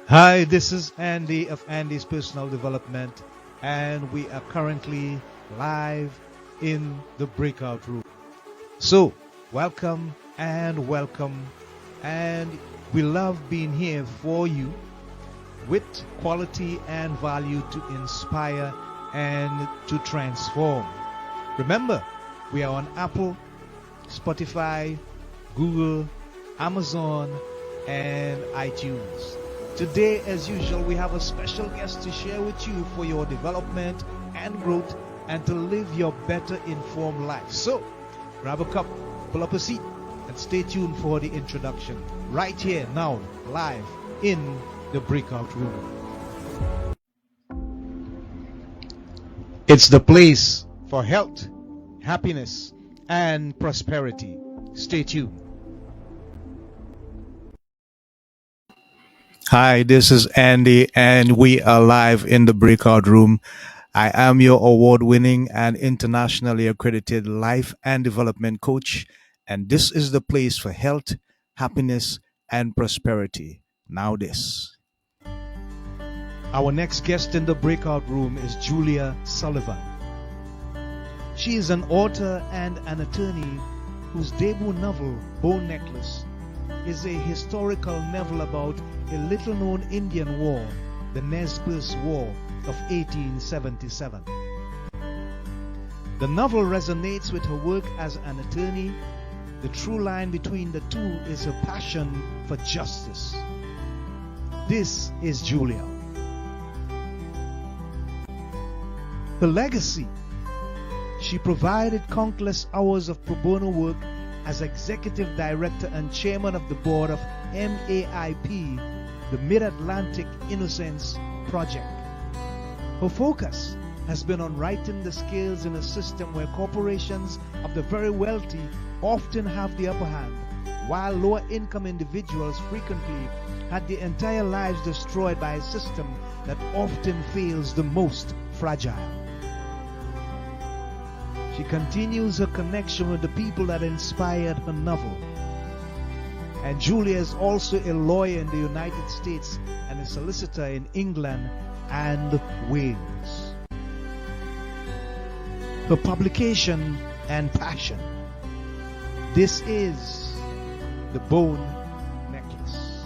Hi, this is Andy of Andy's Personal Development, and we are currently live in the breakout room. So, welcome, and we love being here for you with quality and value to inspire and to transform. Remember, we are on Apple, Spotify, Google, Amazon, and iTunes. Today, as usual, we have a special guest to share with you for your development and growth and to live your better informed life. So, grab a cup, pull up a seat, and stay tuned for the introduction. Right here, now, live in the breakout room. It's the place for health, happiness, and prosperity. Stay tuned. Hi, this is Andy, and we are live in the breakout room. I am your award winning and internationally accredited life and development coach, and this is the place for health, happiness, and prosperity. Now, this. Our next guest in the breakout room is Julia Sullivan. She is an author and an attorney whose debut novel, Bone Necklace, is a historical novel about a little-known Indian war, the Nez Perce War of 1877. The novel resonates with her work as an attorney. The true line between the two is her passion for justice. This is Julia. Her legacy: she provided countless hours of pro bono work as Executive Director and Chairman of the Board of MAIP, the Mid-Atlantic Innocence Project. Her focus has been on righting the scales in a system where corporations of the very wealthy often have the upper hand, while lower-income individuals frequently had their entire lives destroyed by a system that often fails the most fragile. She continues her connection with the people that inspired her novel. And Julia is also a lawyer in the United States and a solicitor in England and Wales. Her publication and passion: this is the Bone Necklace.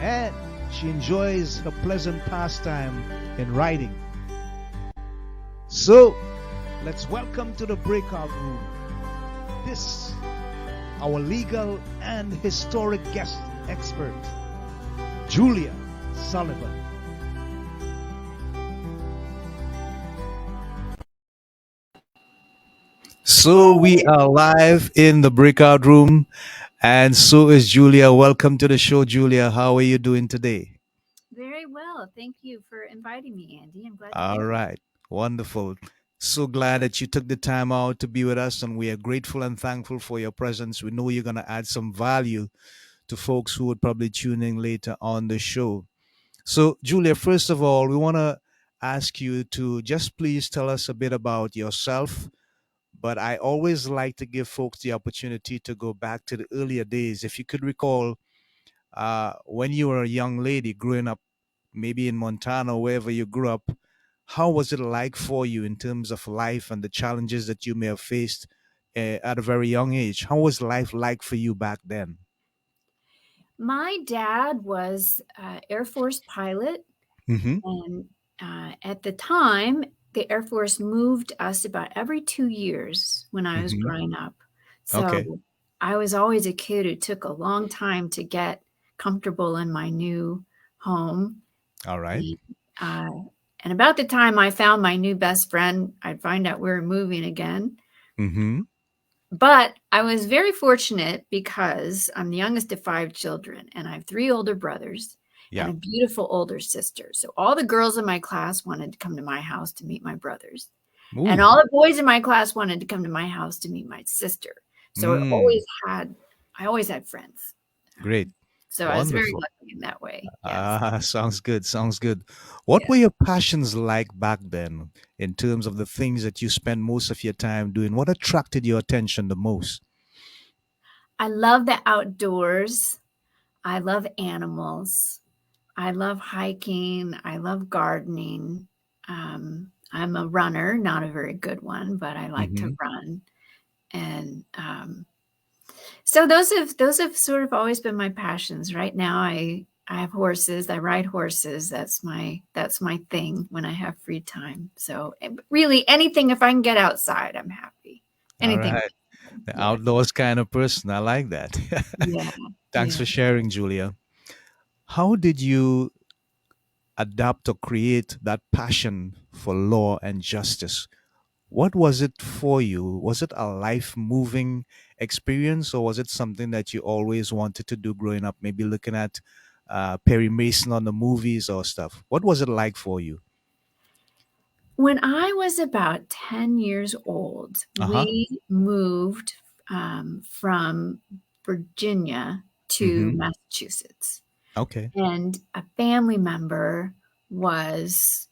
And she enjoys her pleasant pastime in writing. So, let's welcome to the breakout room this, our legal and historic guest expert, Julia Sullivan. So we are live in the breakout room, and so is Julia. Welcome to the show, Julia. How are you doing today? Very well. Thank you for inviting me, Andy. I'm glad to All be here. right. Wonderful. So glad that you took the time out to be with us, and we are grateful and thankful for your presence. We know you're going to add some value to folks who would probably tune in later on the show. So, Julia, first of all, we want to ask you to just please tell us a bit about yourself. But I always like to give folks the opportunity to go back to the earlier days. If you could recall when you were a young lady growing up, maybe in Montana, wherever you grew up, how was it like for you in terms of life and the challenges that you may have faced at a very young age? How was life like for you back then? My dad was an Air Force pilot, Mm-hmm. and at the time, the Air Force moved us about every 2 years when I was Mm-hmm. growing up. Okay. So I was always a kid who took a long time to get comfortable in my new home. All right. And, uh, and about the time I found my new best friend, I'd find out we were moving again. Mm-hmm. But I was very fortunate because I'm the youngest of 5 children, and I have 3 older brothers and Yeah. a beautiful older sister. So all the girls in my class wanted to come to my house to meet my brothers, and Ooh. all the boys in my class wanted to come to my house to meet my sister. So Mm. I always had friends. Great. So I was very Wonderful. lucky in that way. Yes. Ah, sounds good. Sounds good. What Yeah. were your passions like back then in terms of the things that you spend most of your time doing? What attracted your attention the most? I love the outdoors. I love animals. I love hiking. I love gardening. I'm a runner, not a very good one, but I like to Mm-hmm. run. And so those have sort of always been my passions. Right now, I have horses. I ride horses. That's my thing when I have free time. So really, anything if I can get outside, I'm happy. All Anything. right. The Yeah, outdoors kind of person. I like that. yeah, Thanks yeah. for sharing, Julia. How did you adapt or create that passion for law and justice? What was it for you? Was it a life moving experience, or was it something that you always wanted to do growing up? Maybe looking at Perry Mason on the movies or stuff. What was it like for you? When I was about 10 years old, Uh huh. we moved from Virginia to Mm-hmm. Massachusetts, Okay. and a family member was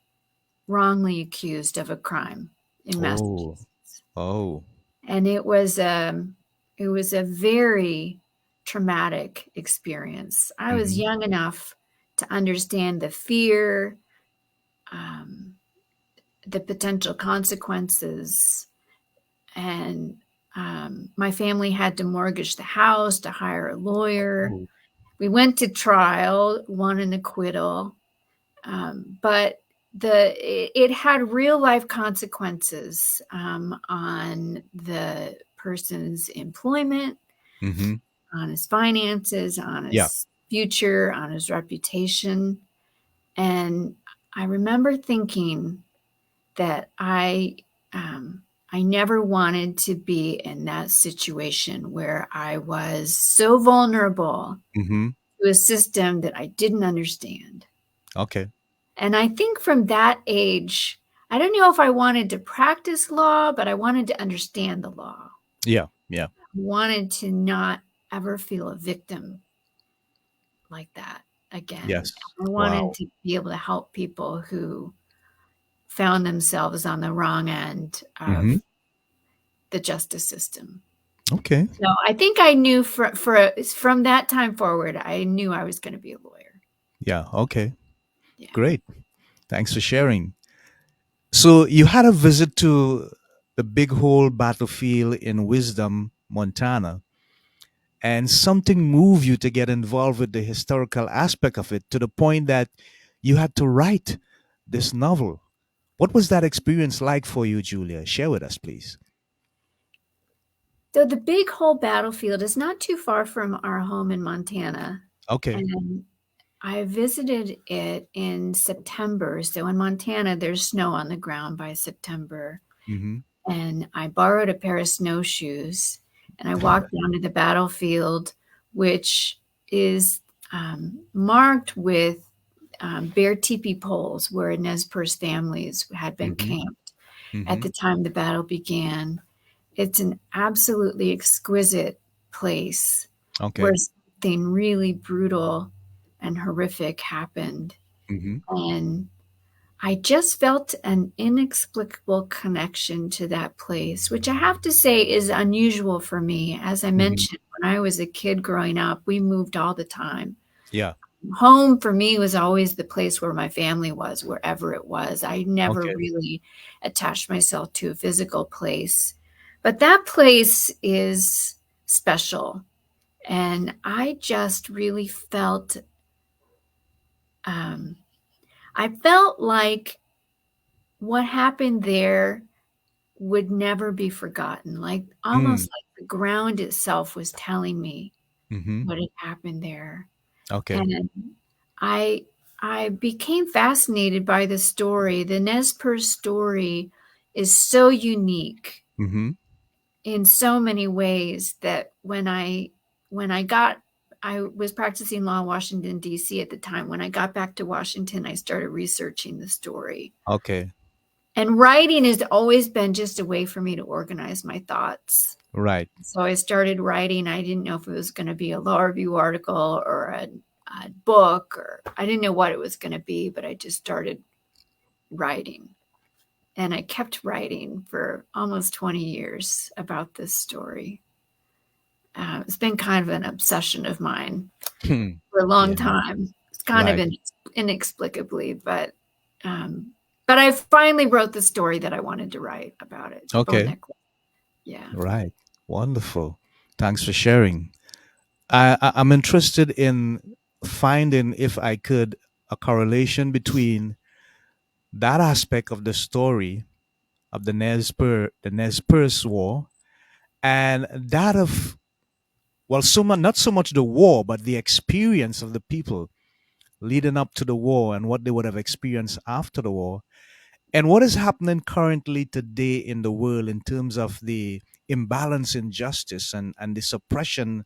wrongly accused of a crime in Oh. Massachusetts. Oh. And it was a very traumatic experience. I was Mm-hmm. young enough to understand the fear, um, the potential consequences, and my family had to mortgage the house to hire a lawyer. Oh. We went to trial, won an acquittal, but it had real life consequences on the person's employment, Mm-hmm. on his finances, on Yeah. his future, on his reputation. And I remember thinking that I never wanted to be in that situation where I was so vulnerable Mm-hmm. to a system that I didn't understand. Okay. And I think from that age, I don't know if I wanted to practice law, but I wanted to understand the law. Yeah. Yeah. I wanted to not ever feel a victim like that again. Yes. I wanted Wow. to be able to help people who found themselves on the wrong end Mm-hmm. of the justice system. Okay. So I think I knew from that time forward, I knew I was going to be a lawyer. Yeah. Okay. Yeah. Great. Thanks for sharing. So you had a visit to the Big Hole battlefield in Wisdom, Montana, and something moved you to get involved with the historical aspect of it to the point that you had to write this novel. What was that experience like for you, Julia? Share with us, please. So the Big Hole battlefield is not too far from our home in Montana. Okay. And I visited it in September. So in Montana, there's snow on the ground by September. Mm-hmm. And I borrowed a pair of snowshoes and I walked down to the battlefield, which is marked with bare teepee poles where Nez Perce families had been Mm-hmm. camped at Mm-hmm. the time the battle began. It's an absolutely exquisite place where Okay. something really brutal and horrific happened. Mm-hmm. And I just felt an inexplicable connection to that place, which I have to say is unusual for me. As I Mm-hmm. mentioned, when I was a kid growing up, we moved all the time. Yeah. Home for me was always the place where my family was, wherever it was. I never Okay. really attached myself to a physical place. But that place is special. And I just really um, I felt like what happened there would never be forgotten. Like Mm. almost like the ground itself was telling me Mm-hmm. what had happened there. Okay. And I I became fascinated by the story. The Nez Perce story is so unique Mm-hmm. in so many ways that I was practicing law in Washington D.C. at the time. When I got back to Washington, I started researching the story. Okay. And writing has always been just a way for me to organize my thoughts. Right. So I started writing. I didn't know if it was going to be a law review article or a book, or I didn't know what it was going to be, but I just started writing. And I kept writing for almost 20 years about this story. It's been kind of an obsession of mine Hmm. for a long Yeah. time. kind of Right. inexplicably, but I finally wrote the story that I wanted to write about it, the bow Okay. necklace. Yeah. Right. Wonderful. Thanks for sharing. I'm interested in finding, if I could, a correlation between that aspect of the story of the Nez Perce War and that of, well, not so much the war, but the experience of the people leading up to the war and what they would have experienced after the war, and what is happening currently today in the world in terms of the imbalance in justice and the suppression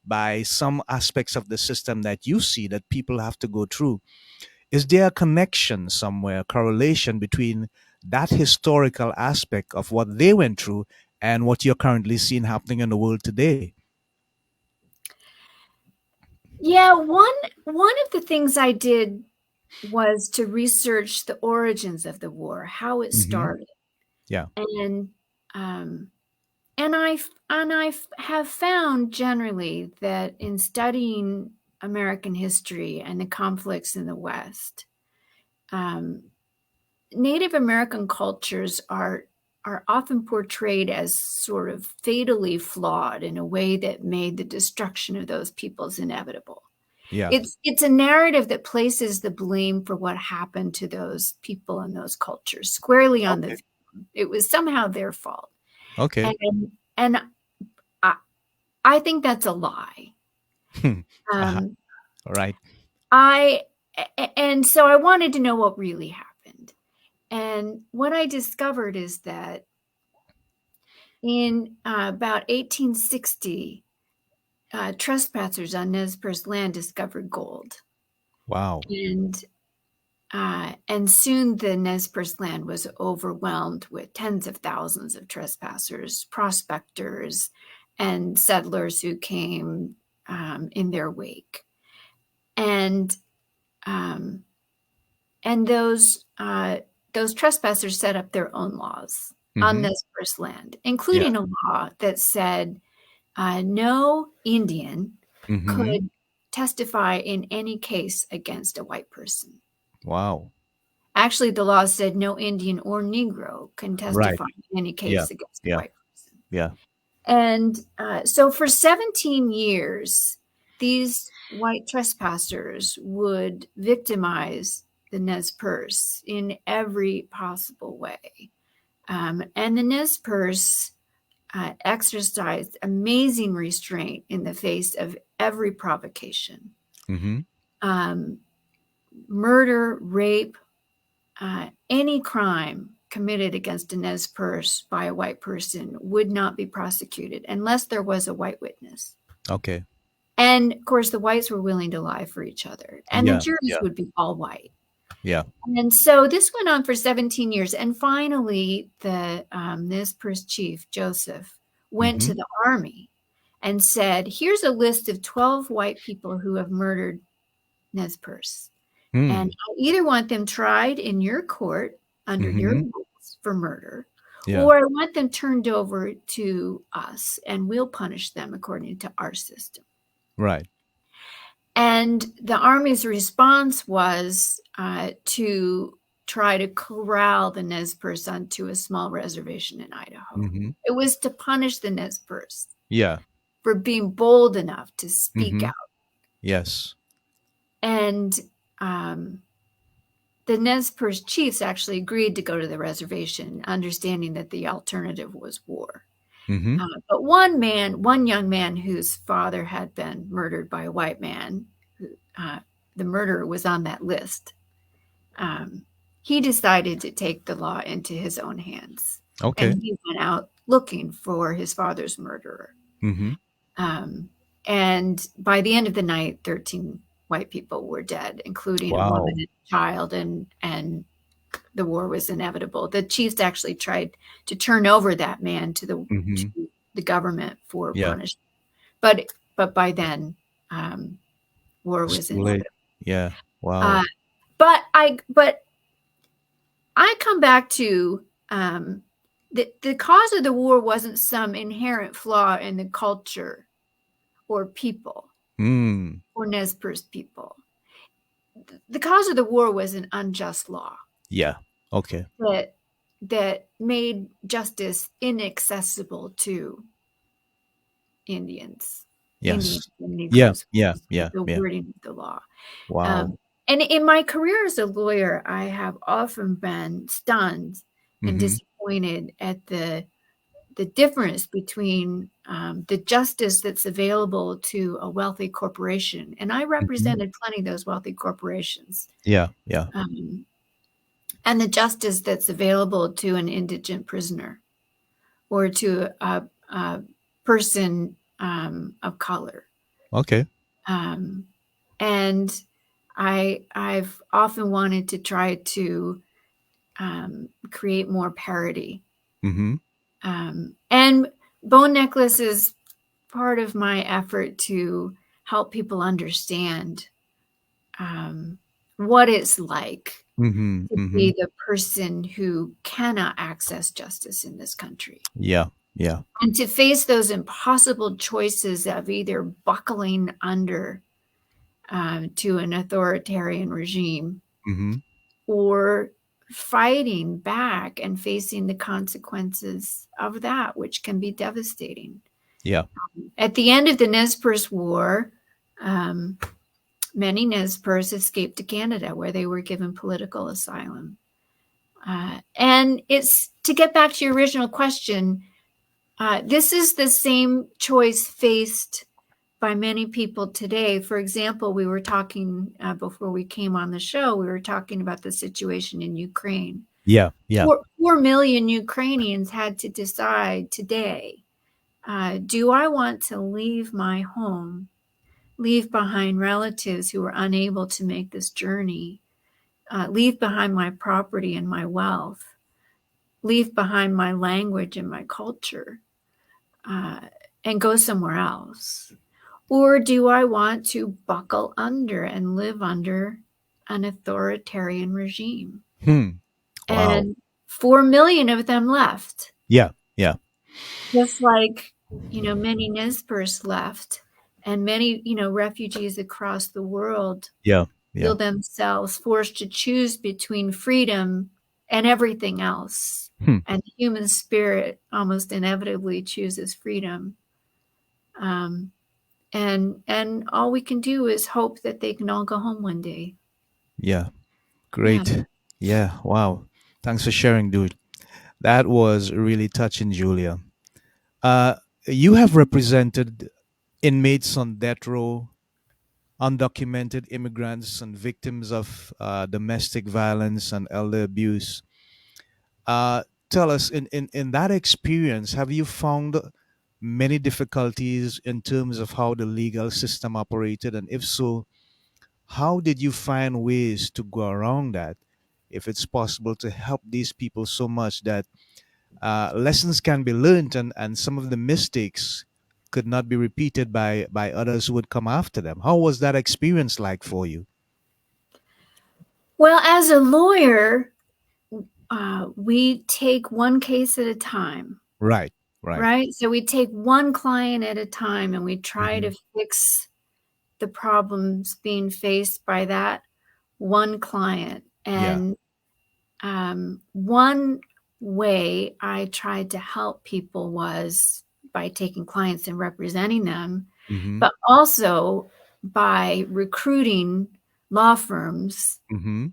by some aspects of the system that you see that people have to go through. Is there a connection somewhere, a correlation between that historical aspect of what they went through and what you're currently seeing happening in the world today? Yeah, one of the things I did was to research the origins of the war, how it Hmm. started. Yeah. And um have found generally that in studying American history and the conflicts in the West, um, Native American cultures are often portrayed as sort of fatally flawed in a way that made the destruction of those peoples inevitable. Yeah. It's a narrative that places the blame for what happened to those people and those cultures squarely on the Okay. victim. It was somehow their fault. Okay. And I, I think that's a lie. Uh-huh. Um, All right. I and so I wanted to know what really happened. And what I discovered is that in about 1860, trespassers on Nez Perce land discovered gold, Wow. and soon the Nez Perce land was overwhelmed with tens of thousands of trespassers, prospectors, and settlers who came in their wake. And um, and those trespassers set up their own laws on Hmm. this first land, Yeah. including a law that said no Indian Hmm. could testify in any case against a white person. Wow. Actually, the law said no Indian or Negro can Right. testify in any Yeah. case against a Yeah. white person. Yeah. And so for 17 years, these white trespassers would victimize the Nez Perce in every possible way. And the Nez Perce exercised amazing restraint in the face of every provocation. Hmm. Um, Murder, rape, any crime committed against a Nez Perce by a white person would not be prosecuted unless there was a white witness. Okay. And of course, the whites were willing to lie for each other, and the Yeah. juries Yeah. would be all white. Yeah. And so this went on for 17 years. And finally, the Nez Perce chief, Joseph, went Hmm. to the army and said, here's a list of 12 white people who have murdered Nez Perce. And Mm. I either want them tried in your court under your Hmm. rules for murder, Yeah. or I want them turned over to us and we'll punish them according to our system. Right. And the Army's response was to try to corral the Nez Perce onto a small reservation in Idaho. Hmm. It was to punish the Nez Perce Yeah. for being bold enough to speak Hmm. out. Yes. And um, the Nez Perce chiefs actually agreed to go to the reservation, understanding that the alternative was war. Hmm. But one young man whose father had been murdered by a white man, uh, the murderer was on that list. He decided to take the law into his own hands, Okay. and he went out looking for his father's murderer. Hmm. Um, and by the end of the night, 13 white people were dead, including a woman Wow. and a child, and the war was inevitable. The chiefs actually tried to turn over that man Hmm. to the government for Yeah. punishment, but by then, um, war It's was too late. inevitable. Yeah. Uh, Wow. but I come back to the cause of the war wasn't some inherent flaw in the culture or people Mm. or Nez Perce people. the cause of the war was an unjust law Yeah. Okay. that made justice inaccessible to Indians. Indians Yes. and Yeah. Negroes Yeah. was Yeah. the Yeah. wording of the law. Wow. And in my career as a lawyer, I have often been stunned and Mm-hmm. disappointed at the difference between the justice that's available to a wealthy corporation. And I Mm-hmm. represented plenty of those wealthy corporations. Yeah. Yeah. Um, and the justice that's available to an indigent prisoner or to a person of color. Okay. Um, and I've often wanted to try to create more parity. Mm-hmm. And Bone Necklace is part of my effort to help people understand what it's like Mm-hmm. to Mm-hmm. be the person who cannot access justice in this country Yeah. Yeah. and to face those impossible choices of either buckling under to an authoritarian regime Mm-hmm. or fighting back and facing the consequences of that, which can be devastating. Yeah. At the end of the Nez Perce War, um, many Nez Perce escaped to Canada where they were given political asylum. And it's to get back to your original question, this is the same choice faced by many people today. For example, we were talking before we came on the show, we were talking about the situation in Ukraine. Yeah. Yeah. 4 million Ukrainians had to decide today, do I want to leave my home, leave behind relatives who are unable to make this journey, leave behind my property and my wealth, leave behind my language and my culture, uh, and go somewhere else? Or do I want to buckle under and live under an authoritarian regime? Hmm. Wow. And 4 million of them left, Yeah. Yeah. just like, many Nez Perce left, and many, refugees across the world Yeah. Yeah. feel themselves forced to choose between freedom and everything else. Hmm. And the human spirit almost inevitably chooses freedom. Um, and all we can do is hope that they can all go home one day. Yeah. Yeah. Great. Yeah. Wow. Thanks for sharing, dude. That was really touching, Julia. Uh, you have represented inmates on death row, undocumented immigrants, and victims of domestic violence and elder abuse. Uh, Tell us, in that experience, have you found many difficulties in terms of how the legal system operated? And if so, how did you find ways to go around that? If it's possible to help these people so much that lessons can be learned, and some of the mistakes could not be repeated by others who would come after them. How was that experience like for you? Well, as a lawyer, we take one case at a time, Right, right. right? So we take one client at a time and we try Hmm. to fix the problems being faced by that one client. Yeah. And one way I tried to help people was by taking clients and representing them, Hmm. but also by recruiting law firms Hmm.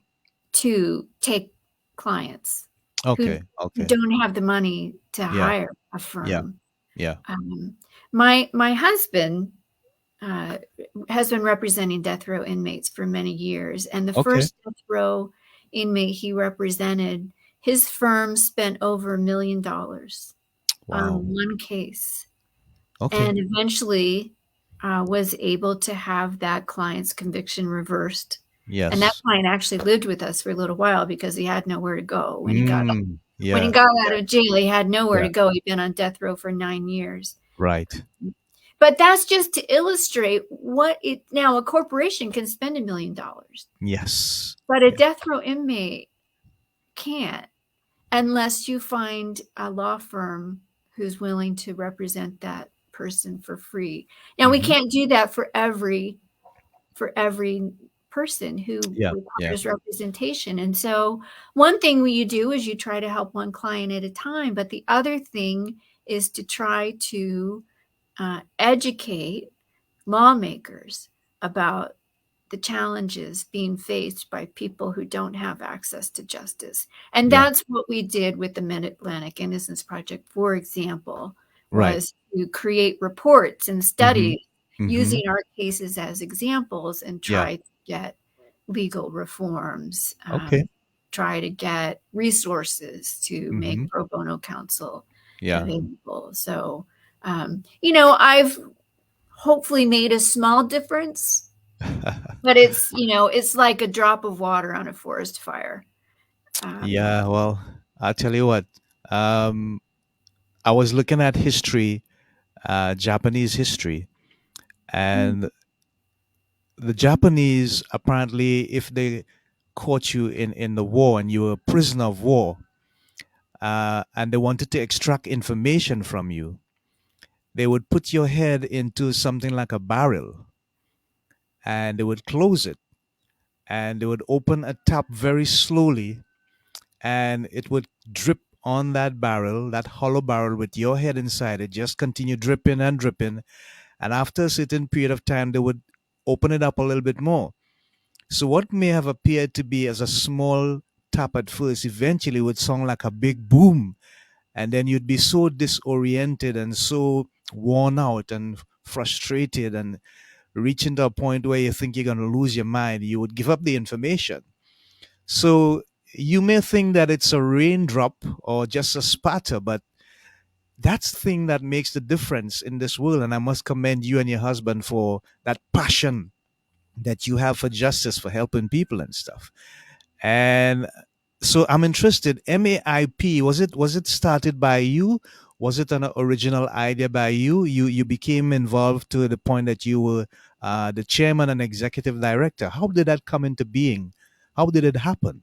to take clients who Okay. Okay. don't have the money to Yeah. hire a Yeah. firm. Yeah. Um, my husband uh, has been representing death row inmates for many years, and the Okay. first death row inmate he represented, his firm spent over $1 million Wow. on one case, Okay. and eventually was able to have that client's conviction reversed. And that Yes. client actually lived with us for a little while because he had nowhere to go Mm. when he Yeah. got out Yeah. of jail. He had nowhere Yeah. to go. He'd been on death row for 9 years. Right. But that's just to illustrate what it now a corporation can spend $1 million, Yes. but a Yeah. death row inmate can't unless you find a law firm who's willing to represent that person for free. Now we Hmm. can't do that for every person who Yeah. Yeah. requires representation. And so one thing you do is you try to help one client at a time, but the other thing is to try to educate lawmakers about the challenges being faced by people who don't have access to justice. And Yeah. that's what we did with the Mid-Atlantic Innocence Project, for example, Right. was to create reports and Mm-hmm. studies Mm-hmm. using our cases as examples and Yeah. try to get legal reforms, Okay. try to get resources to Mm-hmm. make pro bono counsel Yeah. available. So, I've hopefully made a small difference, but it's like a drop of water on a forest fire. Um, Yeah. Well, I'll tell you what. Um, I was looking at history, Japanese history, and the Japanese apparently, if they caught you in the war and you were a prisoner of war, and they wanted to extract information from you, they would put your head into something like a barrel, and they would close it, and they would open a tap very slowly, and it would drip on that barrel, that hollow barrel with your head inside it, just continue dripping and dripping. And after a certain period of time, they would open it up a little bit more. So what may have appeared to be as a small tap at first eventually would sound like a big boom. And then you'd be so disoriented and so worn out and frustrated and reaching to a point where you think you're going to lose your mind. You would give up the information. So you may think that it's a raindrop or just a spatter, but that's the thing that makes the difference in this world. And I must commend you and your husband for that passion that you have for justice, for helping people and stuff. And so I'm interested. MAIP, was it started by you? Was it an original idea by you? You became involved to the point that you were the chairman and executive director. How did that come into being? How did it happen?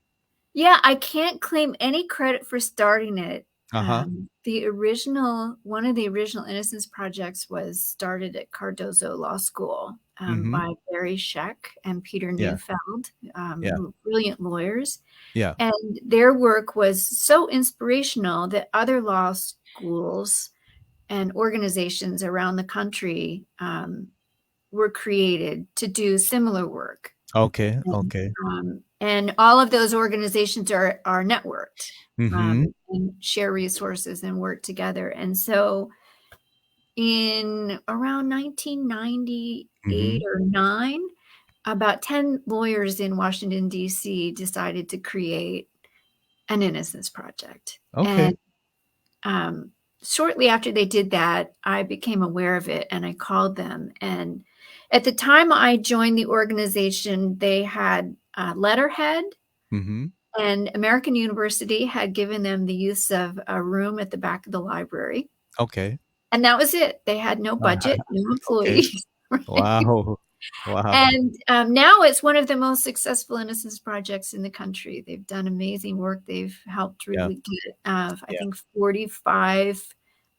Yeah, I can't claim any credit for starting it. Uh huh. One of the original Innocence Projects was started at Cardozo Law School Mm-hmm. by Barry Scheck and Peter Yeah. Neufeld, Yeah. who were brilliant lawyers. Yeah. And their work was so inspirational that other law schools and organizations around the country were created to do similar work. Okay. And, Okay. and all of those organizations are networked, Mm-hmm. and share resources and work together. And so in around 1998 Mm-hmm. or 9, about 10 lawyers in Washington, D.C. decided to create an Innocence Project. Okay. And shortly after they did that, I became aware of it and I called them. And at the time I joined the organization, they had a letterhead, Mm-hmm. and American University had given them the use of a room at the back of the library. Okay. And that was it. They had no budget, no Okay. employees. Right? Wow. Wow. And now it's one of the most successful Innocence Projects in the country. They've done amazing work. They've helped Yeah. really get, I Yeah. think, 45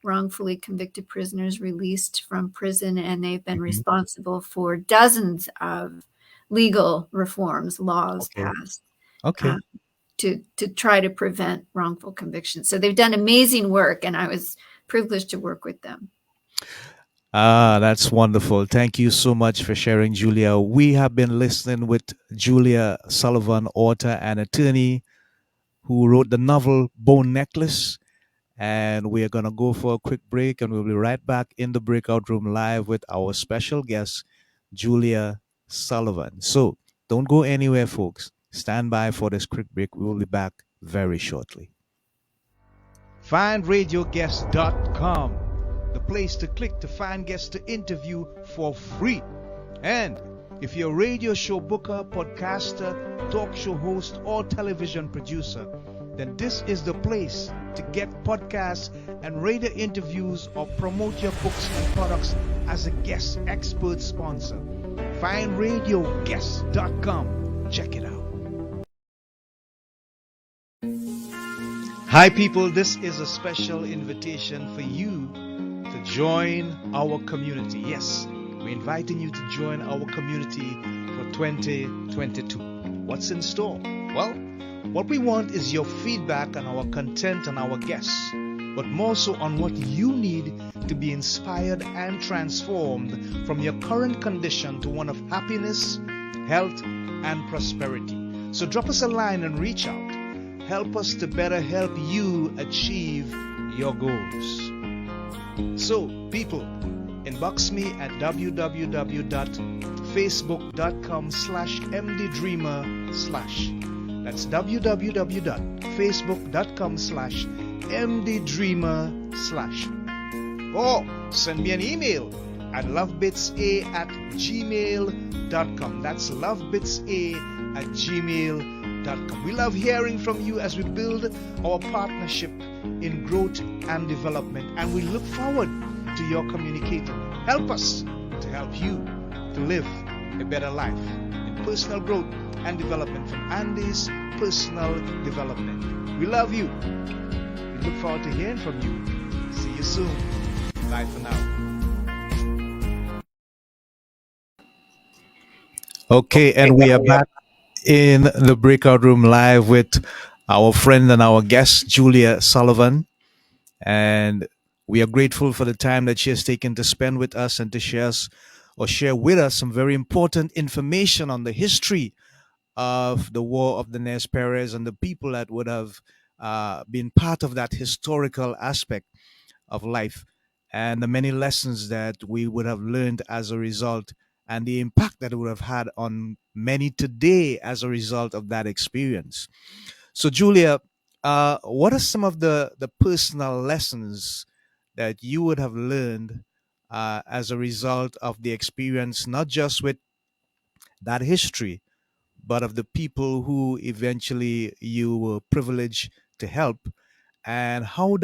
wrongfully convicted prisoners released from prison, and they've been Mm-hmm. responsible for dozens of legal reforms, laws Okay. passed Okay. uh, to try to prevent wrongful convictions. So they've done amazing work, and I was privileged to work with them. Ah, that's wonderful. Thank you so much for sharing, Julia. We have been listening with Julia Sullivan, author and attorney who wrote the novel Bone Necklace. And we are going to go for a quick break, and we'll be right back in the breakout room live with our special guest, Julia Sullivan. So don't go anywhere, folks. Stand by for this quick break. We will be back very shortly. FindRadioGuest.com, the place to click to find guests to interview for free. And if you're a radio show booker, podcaster, talk show host, or television producer, then this is the place to get podcasts and radio interviews or promote your books and products as a guest expert sponsor. FindRadioGuest.com. Check it out. Hi, people. This is a special invitation for you to join our community. Yes, we're inviting you to join our community for 2022. What's in store? Well, what we want is your feedback on our content and our guests, but more so on what you need to be inspired and transformed from your current condition to one of happiness, health, and prosperity. So drop us a line and reach out. Help us to better help you achieve your goals. So, people, inbox me at www.facebook.com/mddreamer/. That's www.facebook.com/mddreamer/. Or send me an email at lovebitsa@gmail.com. That's lovebitsa@gmail.com. We love hearing from you as we build our partnership in growth and development, and we look forward to your communicating. Help us to help you to live a better life in personal growth and development from Andy's Personal Development. We love you. We look forward to hearing from you. See you soon. Bye for now. Okay, and we are back in the breakout room live with our friend and our guest, Julia Sullivan. And we are grateful for the time that she has taken to spend with us and to share with us some very important information on the history of the War of the Nez Perce and the people that would have been part of that historical aspect of life, and the many lessons that we would have learned as a result, and the impact that it would have had on many today as a result of that experience. So, Julia, what are some of the personal lessons that you would have learned as a result of the experience, not just with that history, but of the people who eventually you were privileged to help, and how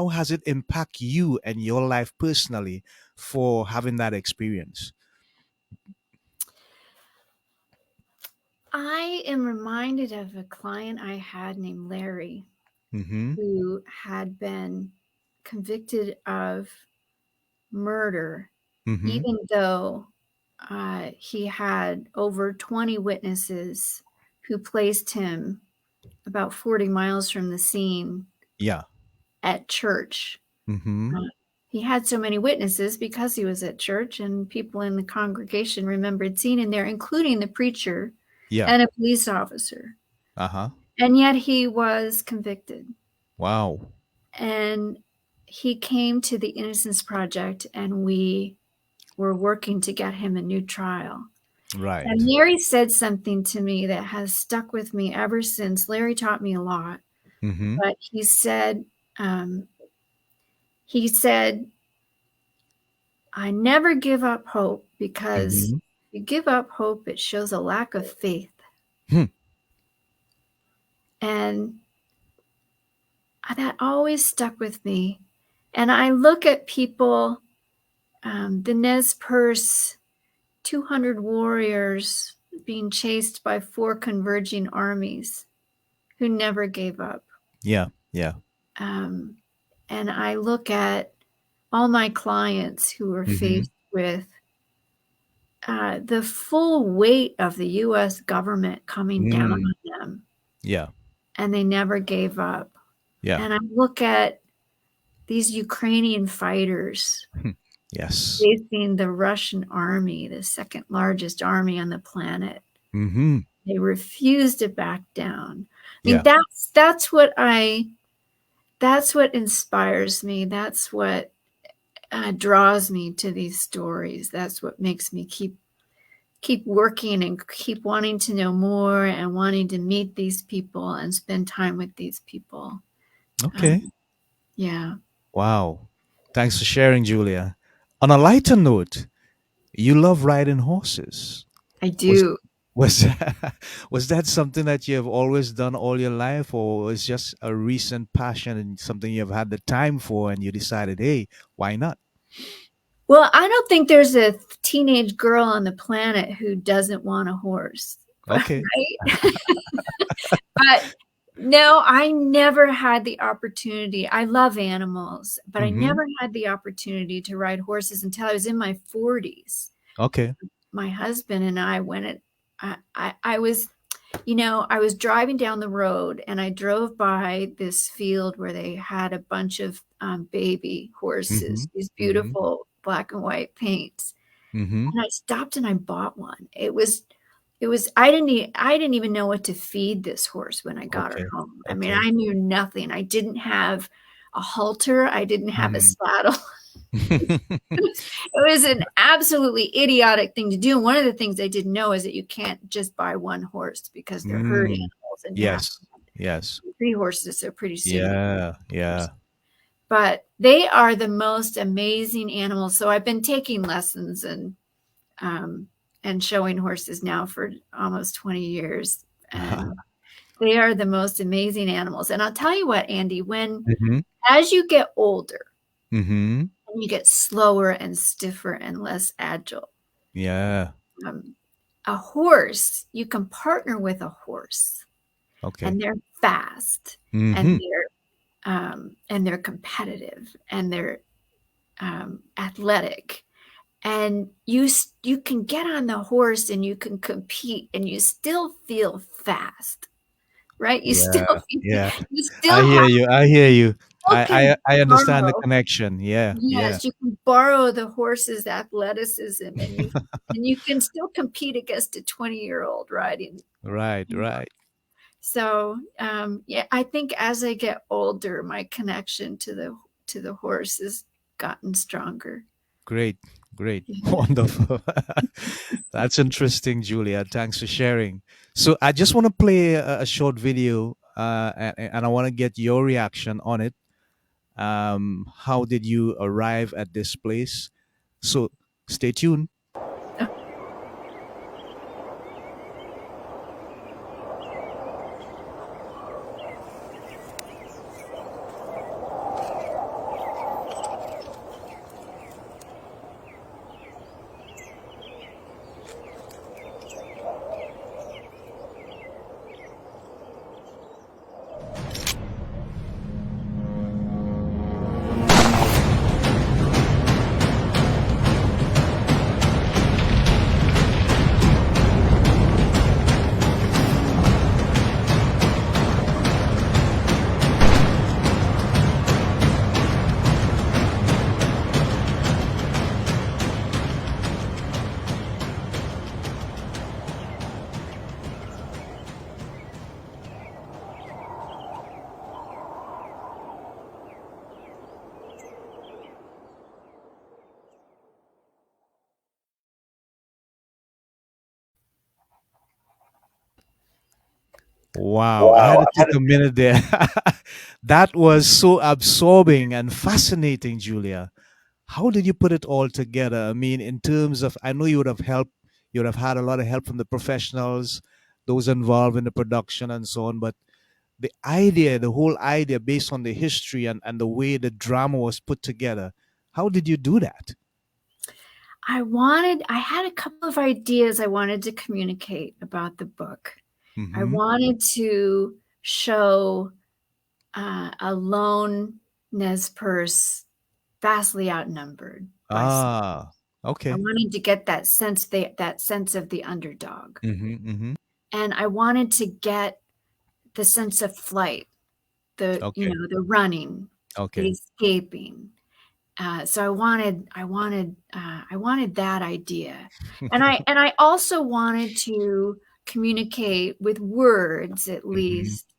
has it impact you and your life personally for having that experience? I am reminded of a client I had named Larry, Mm-hmm. who had been convicted of murder, Mm-hmm. even though he had over 20 witnesses who placed him about 40 miles from the scene Yeah. at church. Mm-hmm. Uh, he had so many witnesses because he was at church, and people in the congregation remembered seeing him there, including the preacher Yeah. and a police officer. Uh-huh. And yet he was convicted. Wow. And he came to the Innocence Project, and we were working to get him a new trial. And Right. Larry said something to me that has stuck with me ever since. Larry taught me a lot, Mm-hmm. but um, he said, I never give up hope, because Mm-hmm. if you give up hope, it shows a lack of faith. Hmm. And that always stuck with me. And I look at people, the Nez Perce, 200 warriors being chased by 4 converging armies who never gave up. Yeah. Yeah. Um, and I look at all my clients who are Mm-hmm. faced with the full weight of the US government coming down Mm. on them, Yeah. and they never gave up. Yeah. And I look at these Ukrainian fighters Hmm. Yes. facing the Russian army, the second largest army on the planet. Mm-hmm. They refuse to back down. I mean, Yeah. that's what inspires me. That's what draws me to these stories. That's what makes me keep working and keep wanting to know more and wanting to meet these people and spend time with these people. Okay. Um, yeah, Wow. Thanks for sharing, Julia. On a lighter note, you love riding horses. I Was do. was that, was that something that you have always done all your life, or was just a recent passion and something you've had the time for, and you decided, hey, why not? Well, I don't think there's a teenage girl on the planet who doesn't want a horse, Okay. right? But no, I never had the opportunity. I love animals, but I Mm-hmm. never had the opportunity to ride horses until I was in my 40s. Okay. My husband and I went I was, I was driving down the road and I drove by this field where they had a bunch of baby Mm-hmm. horses, these Mm-hmm. beautiful black and white paints. Mm-hmm. And I stopped and I bought one. I didn't even know what to feed this horse when I got her Okay. home. I mean, Okay. I knew nothing. I didn't have a halter. I didn't have a Mm. saddle. It was an absolutely idiotic thing to do. And one of the things I didn't know is that you can't just buy one horse because they're herd Mm. animals and you have Yes. Yes. 3 horses, so pretty soon you Yeah. Yeah. but they are the most amazing animals. So I've been taking lessons um, and showing horses now for almost 20 years. And they are the most amazing animals. And I'll tell you what, Andy, Mm-hmm. as you get older Mm-hmm. and you get slower and stiffer and less agile, Yeah. um, a horse, you can partner with a horse Okay. and they're fast Mm-hmm. and they're competitive and they're athletic and you can get on the horse and you can compete and you still feel fast, right? You Yeah. still Yeah. you I still hear have you. I hear you. still can I understand the borrow. connection. Yeah. Yeah. Yes, you can borrow the horse's athleticism and you can still compete against a 20-year-old riding. Right. Right. So yeah, I think as I get older, my connection to the horse has gotten stronger. Great. Great. Yeah. Wonderful. That's interesting, Julia. Thanks for sharing. So I just want to play a short video, and I want to get your reaction on it. How did you arrive at this place? So stay tuned. Wow, I had Wow. to take a minute there. That was so absorbing and fascinating, Julia. How did you put it all together? I mean, in terms of, I know you would have helped, you would have had a lot of help from the professionals, those involved in the production and so on. But the idea, the whole idea based on the history and the way the drama was put together, how did you do that? I had a couple of ideas I wanted to communicate about the book. I Mm-hmm. wanted to show a lone Nez Perce vastly outnumbered by some. Ah, I okay. wanted to get that sense of the underdog. Mm-hmm. Mm-hmm. And I wanted to get the sense of flight, Okay. the running, the Okay. escaping. So I wanted that idea, and I also wanted to communicate with words at Mm-hmm. least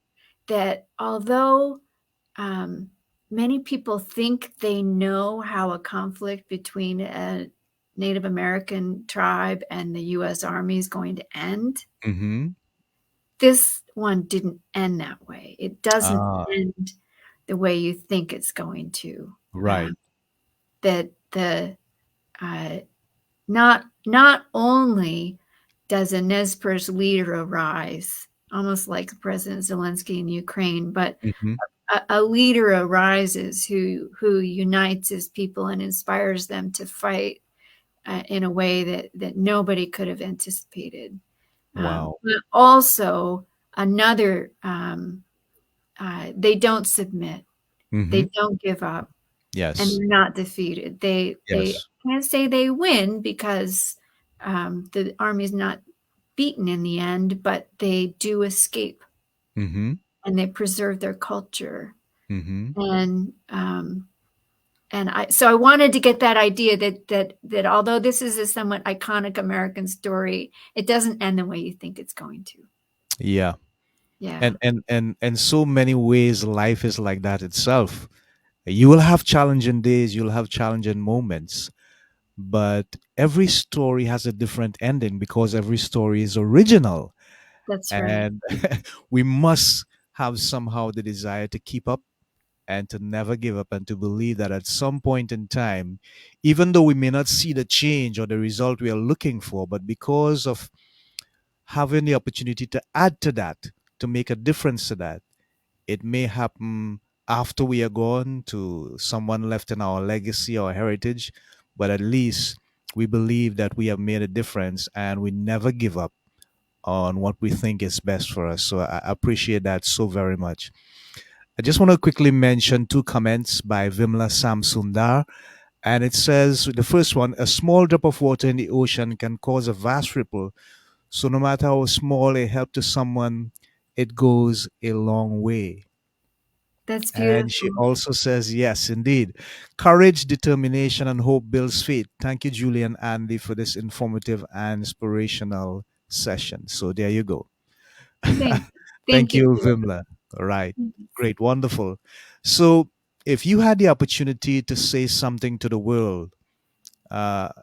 that although um, many people think they know how a conflict between a Native American tribe and the U.S. Army is going to end, Mm-hmm. this one didn't end that way. It doesn't Ah, end the way you think it's going to. right. That the uh, not only does a Nez Perce leader arise, almost like President Zelensky in Ukraine, but Mm-hmm. a leader arises who unites his people and inspires them to fight in a way that nobody could have anticipated. Wow. But also another, they don't submit, Mm-hmm. they don't give up, and Yes. they're not defeated. They Yes. can't say they win because the army's not beaten in the end, but they do escape Mm-hmm. and they preserve their culture. Mm-hmm. And so I wanted to get that idea that although this is a somewhat iconic American story, it doesn't end the way you think it's going to. Yeah. Yeah, And so many ways life is like that itself. You will have challenging days, you'll have challenging moments, but every story has a different ending because every story is original. that's right. And we must have somehow the desire to keep up and to never give up and to believe that at some point in time, even though we may not see the change or the result we are looking for, but because of having the opportunity to add to that, to make a difference to that, it may happen after we are gone to someone left in our legacy or heritage, but at least we believe that we have made a difference and we never give up on what we think is best for us. So I appreciate that so very much. I just want to quickly mention two comments by Vimla Samsundar. And it says the first one, a small drop of water in the ocean can cause a vast ripple. So no matter how small a help to someone, it goes a long way. That's And she beautiful. also says, yes, indeed. Courage, determination, and hope builds faith. Thank you, Julie and Andy, for this informative and inspirational session. So there you go. Thank you. Thank Thank you. you, Julie. Vimla. All right. Great. Wonderful. So if you had the opportunity to say something to the world,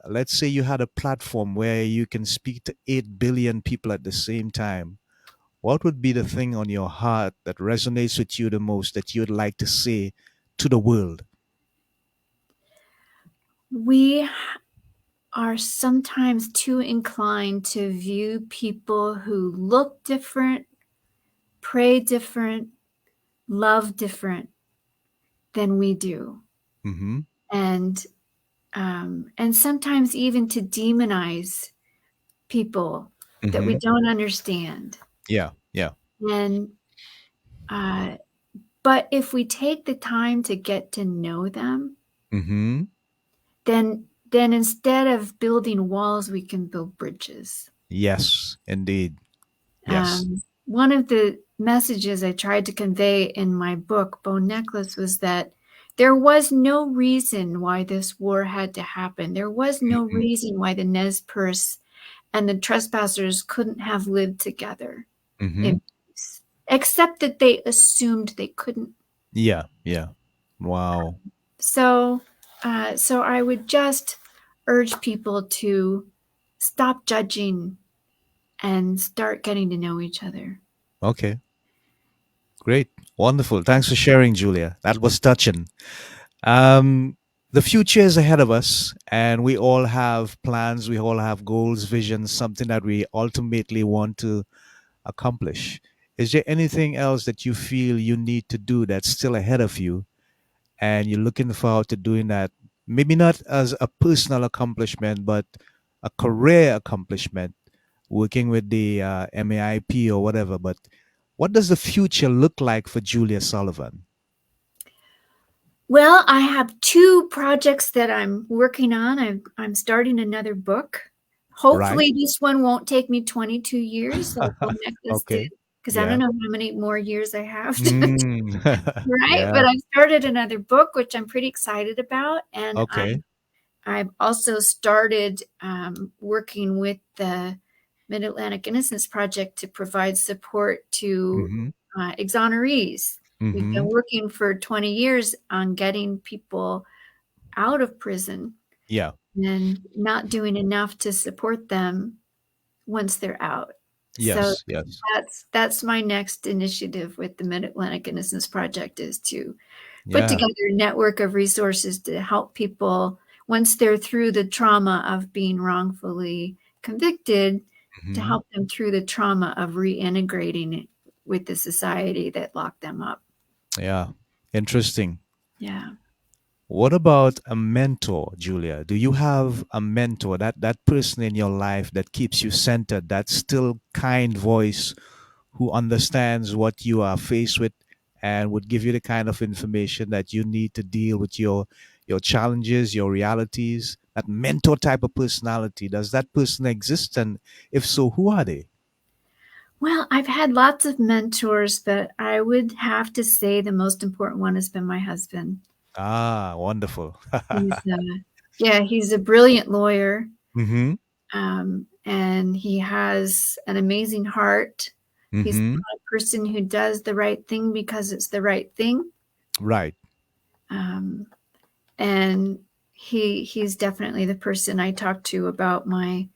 let's say you had a platform where you can speak to 8 billion people at the same time, what would be the thing on your heart that resonates with you the most that you'd like to say to the world? We are sometimes too inclined to view people who look different, pray different, love different than we do. Mm-hmm. And and sometimes even to demonize people that we Mm-hmm. don't understand. Yeah. Yeah. And uh, but if we take the time to get to know them, Mm-hmm. then instead of building walls, we can build bridges. Yes, indeed. Yes. One of the messages I tried to convey in my book, Bone Necklace, was that there was no reason why this war had to happen. There was no Mm-hmm. reason why the Nez Perce and the trespassers couldn't have lived together Mm-hmm. in peace, except that they assumed they couldn't. Yeah. Yeah. Wow. So, so I would just urge people to stop judging and start getting to know each other. Okay. Great. Wonderful. Thanks for sharing, Julia. That was touching. Um, the future is ahead of us, and we all have plans, we all have goals, visions, something that we ultimately want to accomplish. Is there anything else that you feel you need to do that's still ahead of you, and you're looking forward to doing that? Maybe not as a personal accomplishment, but a career accomplishment, working with the MAIP or whatever. But what does the future look like for Julia Sullivan? Well, I have two projects that I'm working on. I'm starting another book. Right? Hopefully, this one won't take me 22 years like Bone Necklace did, Okay. because I don't Yeah. know how many more years I have to, Mm. right? Yeah. But I've started another book, which I'm pretty excited about, and Okay. I've also started working with the Mid Atlantic Innocence Project to provide support to Mm-hmm. exonerees. We've been Mm-hmm. working for 20 years on getting people out of prison Yeah. and not doing enough to support them once they're out. So Yes. Yes. that's my next initiative with the Mid Atlantic Innocence Project, is to put Yeah. together a network of resources to help people once they're through the trauma of being wrongfully convicted, to Mm-hmm. help them through the trauma of reintegrating with the society that locked them up. Yeah. Interesting. Yeah. What about a mentor, Julia? Do you have a mentor, that person in your life that keeps you centered, that still kind voice who understands what you are faced with and would give you the kind of information that you need to deal with your challenges, your realities? that mentor type of personality? Does that person exist? And if so, who are they? Well, I've had lots of mentors, but I would have to say the most important one has been my husband. Ah, wonderful. He's yeah, he's a brilliant lawyer, Mm-hmm. and he has an amazing heart. He's Mm-hmm. not a person who does the right thing because it's the right thing. Right. Um, and he's definitely the person I talk to about my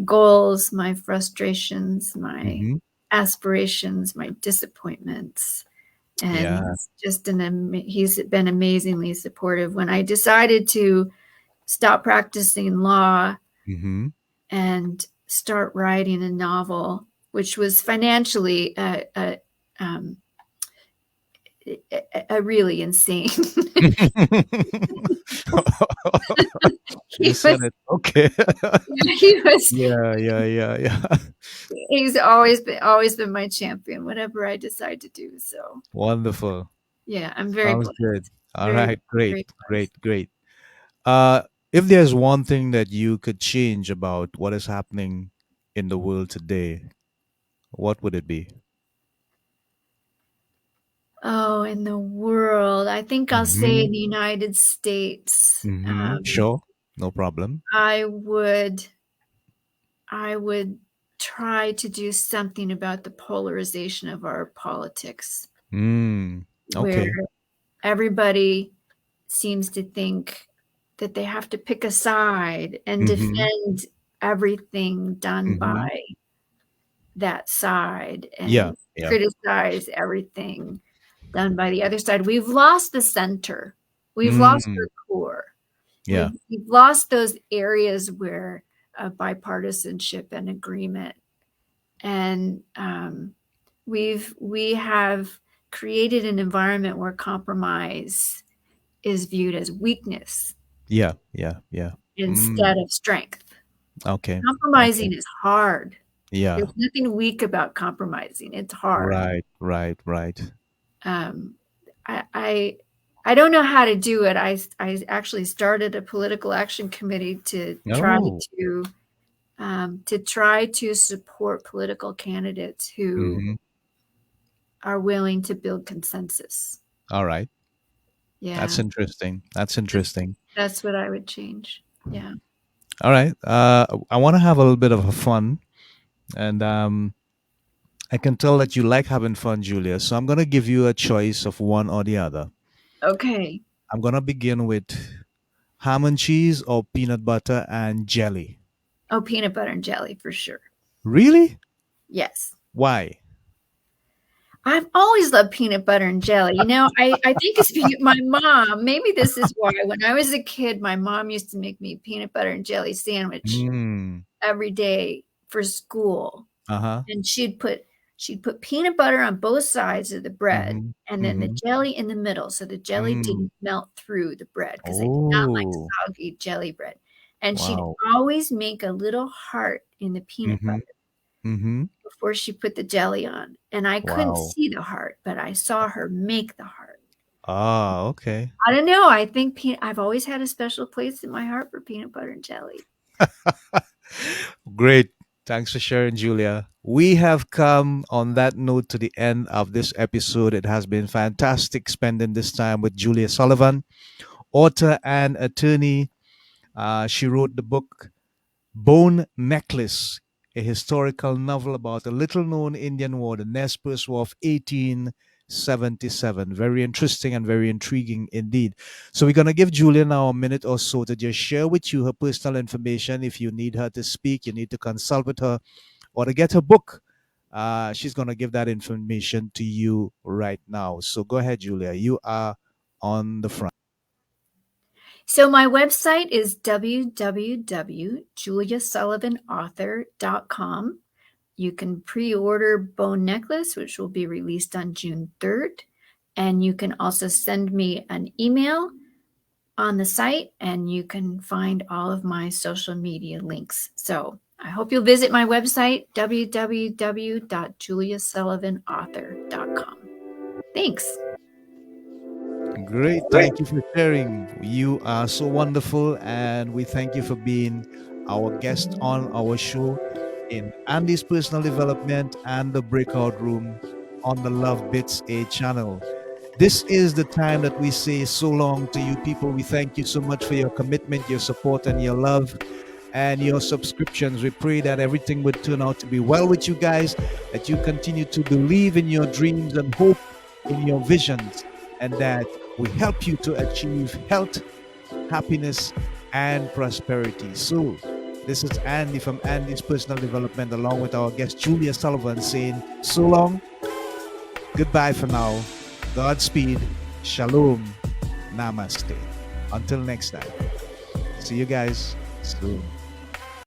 goals, my frustrations, my Mm-hmm. aspirations, my disappointments. And Yeah. he's been amazingly supportive. When I decided to stop practicing law Mm-hmm. and start writing a novel, which was financially um, a really insane. You he said was it. Okay. he was Yeah, yeah, yeah, yeah. he's always been my champion whatever I decide to do. So Wonderful. yeah, I'm very Sounds good. blessed. All Very, right. Great. very Great. blessed. Great. Uh, if there's one thing that you could change about what is happening in the world today, what would it be? Oh, in the world, I think I'll say Mm-hmm. in the United States. Mm-hmm. Sure. No problem. I would try to do something about the polarization of our politics, Mm. where Okay. everybody seems to think that they have to pick a side and Mm-hmm. defend everything done Mm-hmm. by that side Yeah. and Yeah. criticize everything done by the other side. We've lost the center. We've lost Mm. our core. Yeah. We've lost those areas where bipartisanship and agreement, and we have created an environment where compromise is viewed as weakness Yeah. Yeah. Yeah. instead Mm. of strength. Okay. Okay. Compromising is hard. Yeah. There's nothing weak about compromising. It's hard. Right. Right. Right. Um, I don't know how to do it. I actually started a political action committee Oh. to try to support political candidates who Mm-hmm. are willing to build consensus. All right. That's Yeah, interesting. That's that's interesting. that's what I would change. Yeah. All right. I want to have a little bit of a fun, and I can tell that you like having fun, Julia. So I'm going to give you a choice of one or the other. Okay. I'm going to begin with ham and cheese or peanut butter and jelly. Oh, peanut butter and jelly for sure. Really? Yes. Why? I've always loved peanut butter and jelly. I think it's my mom. Maybe this is why when I was a kid, my mom used to make me peanut butter and jelly sandwich Mm. every day for school. Uh huh. And she'd put peanut butter on both sides of the bread Mm-hmm. and then the Mm-hmm. jelly in the middle. So the jelly Mm. didn't melt through the bread because I did not like Oh. soggy jelly bread. And she'd Wow. always make a little heart in the peanut Mm-hmm. butter Mm-hmm. before she put the jelly on. And I couldn't Wow. see the heart, but I saw her make the heart. Ah, okay. I don't know. I think I've always had a special place in my heart for peanut butter and jelly. Great. Thanks for sharing, Julia. We have come on that note to the end of this episode. It has been fantastic spending this time with Julia Sullivan, author and attorney. She wrote the book Bone Necklace, a historical novel about a little known Indian war, the Nez Perce War of 1877. Very interesting and very intriguing indeed. So, we're going to give Julia now a minute or so to just share with you her personal information. If you need her to speak, you need to consult with her, or to get her book. She's going to give that information to you right now. So, go ahead, Julia. You are on the front. So my website is www.juliasullivanauthor.com. You can pre-order Bone Necklace, which will be released on June 3rd. And you can also send me an email on the site, and you can find all of my social media links. So I hope you'll visit my website, www.juliasullivanauthor.com. Thanks. Great. Thank you for sharing. You are so wonderful, and we thank you for being our guest on our show in Andy's Personal Development and the Breakout Room on the Love Bits A channel. This is the time that we say so long to you people. We thank you so much for your commitment, your support, and your love and your subscriptions. We pray that everything would turn out to be well with you guys, that you continue to believe in your dreams and hope in your visions, and that we help you to achieve health, happiness, and prosperity. So, this is Andy from Andy's Personal Development, along with our guest Julia Sullivan, saying so long, goodbye for now, Godspeed, Shalom, Namaste. Until next time, see you guys soon.